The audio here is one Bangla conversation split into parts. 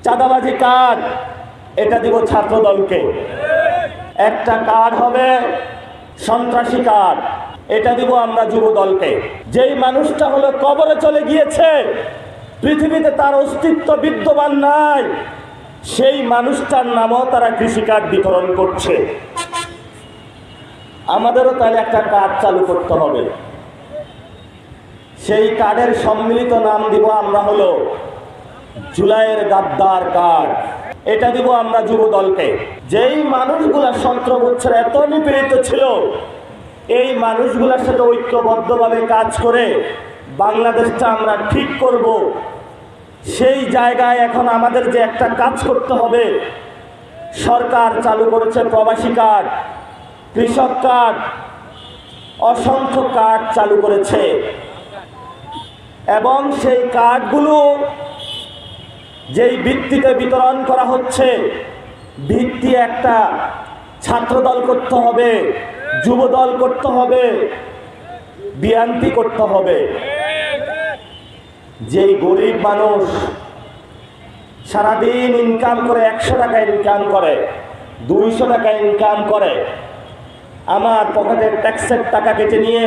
চাঁদাবাজি কার্ড, এটা দিব ছাত্র দলকে। একটা কার্ড হবে সন্ত্রাসী কার্ড, এটা দিব আমরা যুব দলকে। যেই মানুষটা হলো কবরে চলে গিয়েছে, পৃথিবীতে তার অস্তিত্ব বিদ্যমান নাই, সেই মানুষটার নামও তারা কৃষি কার্ড বিতরণ করছে। আমাদেরও তাহলে একটা কার্ড চালু করতে হবে। সেই কার্ডের সম্মিলিত নাম দিব আমরা হলো জুলাইয়ের গাদ্দার কার্ড, এটা দিব আমরা যুব দলকে। যেই মানুষগুলা 17 বছর এত নিপীড়িত ছিল, এই মানুষগুলোর সাথে ঐক্যবদ্ধভাবে কাজ করে বাংলাদেশটা আমরা ঠিক করব, সেই জায়গায় এখন আমাদের যে একটা কাজ করতে হবে। সরকার চালু করেছে প্রবাসী কার্ড, কৃষক কার্ড, অসংখ্য কার্ড চালু করেছে, এবং সেই কার্ডগুলো যেই ভিত্তিতে বিতরণ করা হচ্ছে, ভিত্তি একটা ছাত্রদল করতে হবে, যুব দল করতে হবে, বিএনপি করতে হবে। যেই গরিব মানুষ সারাদিন ইনকাম করে, 100 টাকা ইনকাম করে, 200 টাকা ইনকাম করে, আমার পকেটের ট্যাক্সের টাকা কেটে নিয়ে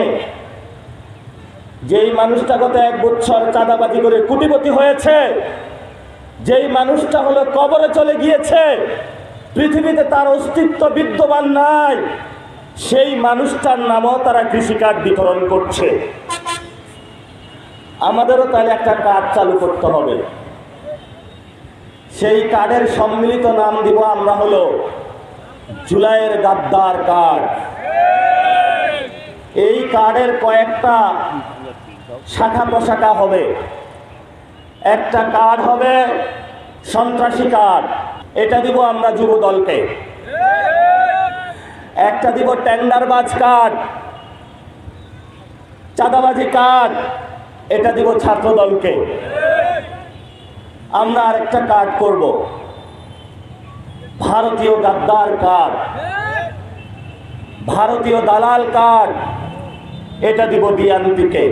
যেই মানুষটা গত 1 বছর চাঁদাবাজি করে কোটিপতি হয়েছে, যেই মানুষটা হলো কবরে চলে গিয়েছে, পৃথিবীতে তার অস্তিত্ব বিদ্যমান নাই, সেই মানুষটার নামও তারা কৃষি কার্ড বিতরণ করছে। আমাদেরও তাহলে একটা কার্ড চালু করতে হবে। সেই কার্ডের সম্মিলিত নাম দিব আমরা হলো জুলাইয়ের গাদ্দার কার্ড। এই কার্ডের কয়েকটা শাখা প্রশাখা হবে। একটা কার্ড হবে সন্ত্রাসী কার্ড, এটা দিব আমরা যুব দলকে। একটা দিব টেন্ডারবাজ কার্ড, চাঁদাবাজি কার্ড, এটা দিব ছাত্র দলকে। আমরা আরেকটা কার্ড করব ভারতীয় গাদ্দার কার্ড, ভারতীয় দালাল কার্ড, এটা দিব বিএনপিকে।